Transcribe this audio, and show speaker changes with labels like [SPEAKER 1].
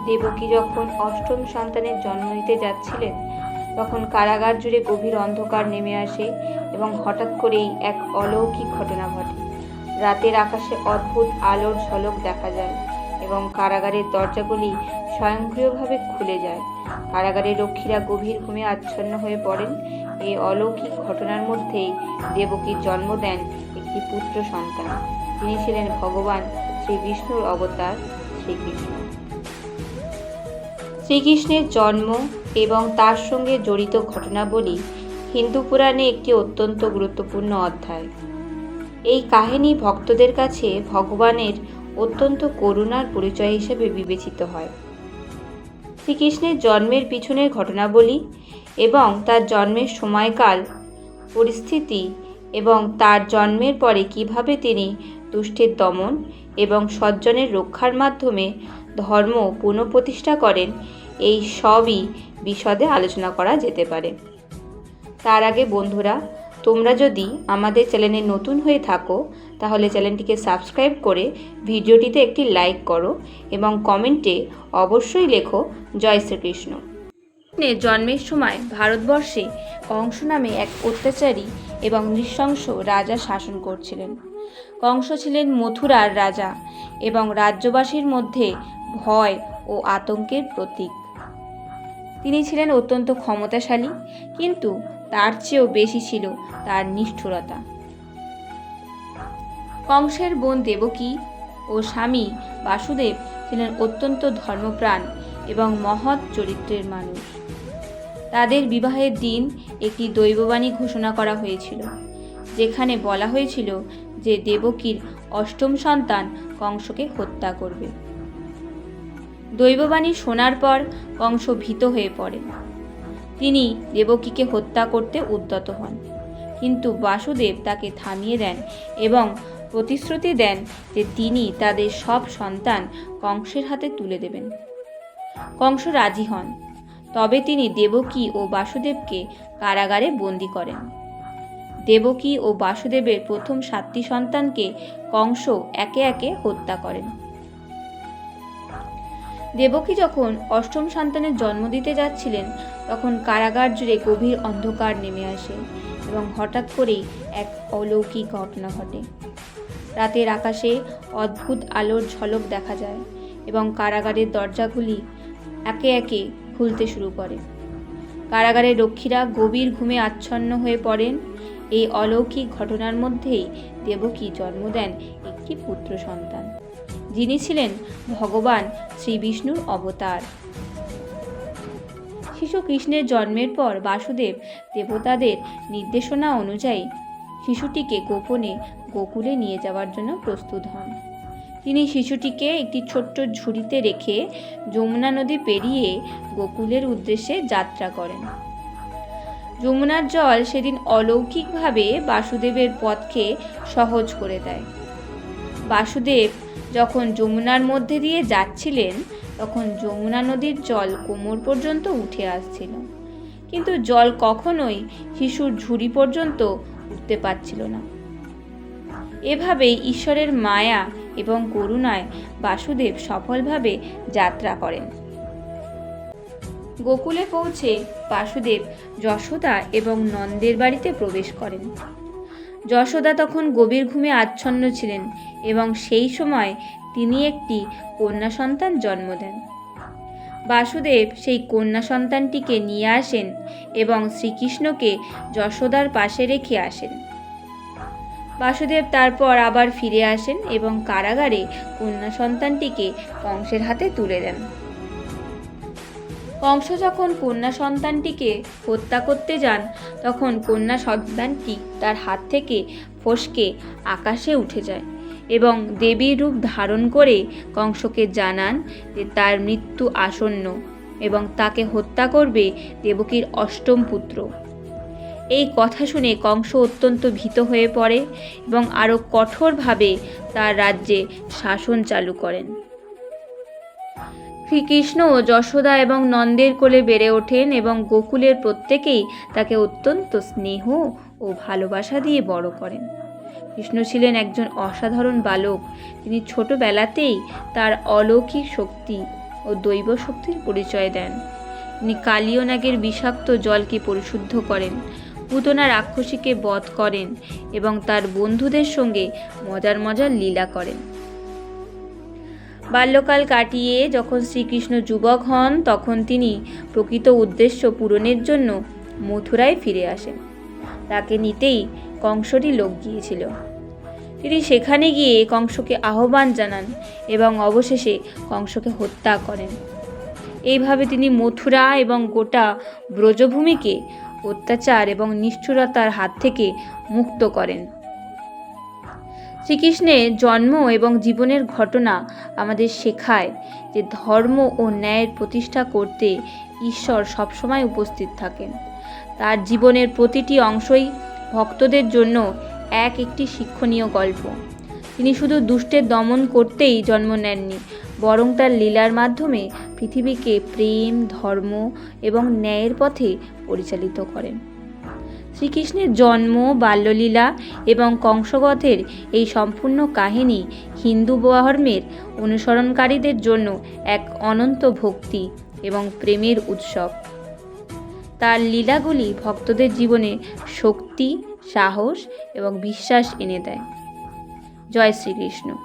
[SPEAKER 1] দেবকী যখন অষ্টম সন্তানের জন্ম নিতে যাচ্ছিলেন, তখন কারাগার জুড়ে গভীর অন্ধকার নেমে আসে এবং হঠাৎ করেই এক অলৌকিক ঘটনা ঘটে। রাতের আকাশে অদ্ভুত আলোর ঝলক দেখা যায় এবং কারাগারের দরজাগুলি স্বয়ংক্রিয়ভাবে খুলে যায়। কারাগারের রক্ষীরা গভীর ঘুমে আচ্ছন্ন হয়ে পড়েন। এই অলৌকিক ঘটনার মধ্যেই দেবকীর জন্ম দেন একটি পুত্র সন্তান। তিনি ছিলেন ভগবান শ্রী বিষ্ণুর অবতার শ্রীকৃষ্ণ। শ্রীকৃষ্ণের জন্ম এবং তার সঙ্গে জড়িত ঘটনাবলী হিন্দু পুরাণে একটি অত্যন্ত গুরুত্বপূর্ণ অধ্যায়। এই কাহিনী ভক্তদের কাছে ভগবানের অত্যন্ত করুণার পরিচয় হিসেবে বিবেচিত হয়। শ্রীকৃষ্ণের জন্মের পিছনের ঘটনাবলী এবং তার জন্মের সময়কাল, পরিস্থিতি এবং তার জন্মের পরে কিভাবে তিনি দুষ্টের দমন এবং সজ্জনের রক্ষার মাধ্যমে ধর্ম পুনঃপ্রতিষ্ঠা করেন, এই সবই বিশদে আলোচনা করা যেতে পারে। তার আগে বন্ধুরা, তোমরা যদি আমাদের চ্যানেলে নতুন হয়ে থাকো তাহলে চ্যানেলটিকে সাবস্ক্রাইব করে ভিডিওটিতে একটি লাইক করো এবং কমেন্টে অবশ্যই লেখো জয় শ্রীকৃষ্ণ। জন্মের সময় ভারতবর্ষে কংস নামে এক অত্যাচারী এবং নৃশংস রাজা শাসন করছিলেন। কংস ছিলেন মথুরার রাজা এবং রাজ্যবাসীর মধ্যে ভয় ও আতঙ্কের প্রতীক। তিনি ছিলেন অত্যন্ত ক্ষমতাশালী, কিন্তু তার চেয়েও বেশি ছিল তার নিষ্ঠুরতা। কংসের বোন দেবকী ও স্বামী বাসুদেব ছিলেন অত্যন্ত ধর্মপ্রাণ এবং মহৎ চরিত্রের মানুষ। তাদের বিবাহের দিন একটি দৈববাণী ঘোষণা করা হয়েছিল, যেখানে বলা হয়েছিল যে দেবকীর অষ্টম সন্তান কংসকে হত্যা করবে। দৈববাণী শোনার পর কংস ভীত হয়ে পড়ে। তিনি দেবকীকে হত্যা করতে উদ্যত হন, কিন্তু বাসুদেব তাকে থামিয়ে দেন এবং প্রতিশ্রুতি দেন যে তিনি তাদের সব সন্তান কংসের হাতে তুলে দেবেন। কংস রাজি হন, তবে তিনি দেবকী ও বাসুদেবকে কারাগারে বন্দী করেন। দেবকী ও বাসুদেবের প্রথম 7টি সন্তানকে কংস একে একে হত্যা করেন। দেবকী যখন অষ্টম সন্তানের জন্ম দিতে যাচ্ছিলেন, তখন কারাগার জুড়ে গভীর অন্ধকার নেমে আসে এবং হঠাৎ করেই এক অলৌকিক ঘটনা ঘটে। রাতের আকাশে অদ্ভুত আলোর ঝলক দেখা যায় এবং কারাগারের দরজাগুলি একে একে খুলতে শুরু করে। কারাগারের রক্ষীরা গভীর ঘুমে আচ্ছন্ন হয়ে পড়েন। এই অলৌকিক ঘটনার মধ্যেই দেবকী জন্ম দেন একটি পুত্র সন্তান, যিনি ছিলেন ভগবান শ্রী বিষ্ণুর অবতার। শিশু কৃষ্ণের জন্মের পর বাসুদেব দেবতাদের নির্দেশনা অনুযায়ী শিশুটিকে গোপনে গোকুলে নিয়ে যাওয়ার জন্য প্রস্তুত হন। তিনি শিশুটিকে একটি ছোট্ট ঝুড়িতে রেখে যমুনা নদী পেরিয়ে গোকুলের উদ্দেশ্যে যাত্রা করেন। যমুনার জল সেদিন অলৌকিকভাবে বাসুদেবের পথকে সহজ করে দেয়। বাসুদেব যখন যমুনার মধ্যে দিয়ে যাচ্ছিলেন, তখন যমুনা নদীর জল কোমর পর্যন্ত উঠে আসছিল, কিন্তু জল কখনোই শিশুর ঝুড়ি পর্যন্ত উঠতে পারছিল না। এভাবেই ঈশ্বরের মায়া এবং করুণায় বাসুদেব সফলভাবে যাত্রা করেন। গোকুলে পৌঁছে বাসুদেব যশোদা এবং নন্দের বাড়িতে প্রবেশ করেন। যশোদা তখন গভীর ঘুমে আচ্ছন্ন ছিলেন এবং সেই সময় তিনি একটি কন্যা সন্তান জন্ম দেন। বাসুদেব সেই কন্যা সন্তানটিকে নিয়ে আসেন এবং শ্রীকৃষ্ণকে যশোদার পাশে রেখে আসেন। বাসুদেব তারপর আবার ফিরে আসেন এবং কারাগারে কন্যা সন্তানটিকে কংসের হাতে তুলে দেন। কংস যখন কন্যা সন্তানটিকে হত্যা করতে যান, তখন কন্যা সন্তানটি তার হাত থেকে ফসকে আকাশে উঠে যায় এবং দেবীর রূপ ধারণ করে কংসকে জানান যে তার মৃত্যু আসন্ন এবং তাকে হত্যা করবে দেবকীর অষ্টম পুত্র। এই কথা শুনে কংস অত্যন্ত ভীত হয়ে পড়ে এবং আরও কঠোরভাবে তার রাজ্যে শাসন চালু করেন। শ্রীকৃষ্ণ যশোদা এবং নন্দের কোলে বেড়ে ওঠেন এবং গোকুলের প্রত্যেকেই তাকে অত্যন্ত স্নেহ ও ভালোবাসা দিয়ে বড় করেন। কৃষ্ণ ছিলেন একজন অসাধারণ বালক। তিনি ছোটবেলাতেই তার অলৌকিক শক্তি ও দৈব শক্তির পরিচয় দেন। তিনি কালীয় নাগের বিষাক্ত জলকে পরিশুদ্ধ করেন, পুতনা রাক্ষসীকে বধ করেন এবং তার বন্ধুদের সঙ্গে মজার মজার লীলা করেন। বাল্যকাল কাটিয়ে যখন শ্রীকৃষ্ণ যুবক হন, তখন তিনি প্রকৃত উদ্দেশ্য পূরণের জন্য মথুরায় ফিরে আসেন। তাকে নিতেই কংসরই লোক গিয়েছিল। তিনি সেখানে গিয়ে কংসকে আহ্বান জানান এবং অবশেষে কংসকে হত্যা করেন। এইভাবে তিনি মথুরা এবং গোটা ব্রজভূমিকে অত্যাচার এবং নিষ্ঠুরতার হাত থেকে মুক্ত করেন। শ্রীকৃষ্ণের জন্ম এবং জীবনের ঘটনা আমাদের শেখায় যে ধর্ম ও ন্যায়ের প্রতিষ্ঠা করতে ঈশ্বর সবসময় উপস্থিত থাকেন। তার জীবনের প্রতিটি অংশই ভক্তদের জন্য একটি শিক্ষণীয় গল্প। তিনি শুধু দুষ্টের দমন করতেই জন্ম নেননি, বরং তার লীলার মাধ্যমে পৃথিবীকে প্রেম, ধর্ম এবং ন্যায়ের পথে পরিচালিত করেন। শ্রীকৃষ্ণের জন্ম, বাল্যলীলা এবং কংসবধের এই সম্পূর্ণ কাহিনী হিন্দু ধর্মের অনুসরণকারীদের জন্য এক অনন্ত ভক্তি এবং প্রেমের উৎসব। তার লীলাগুলি ভক্তদের জীবনে শক্তি, সাহস এবং বিশ্বাস এনে দেয়। জয় শ্রীকৃষ্ণ।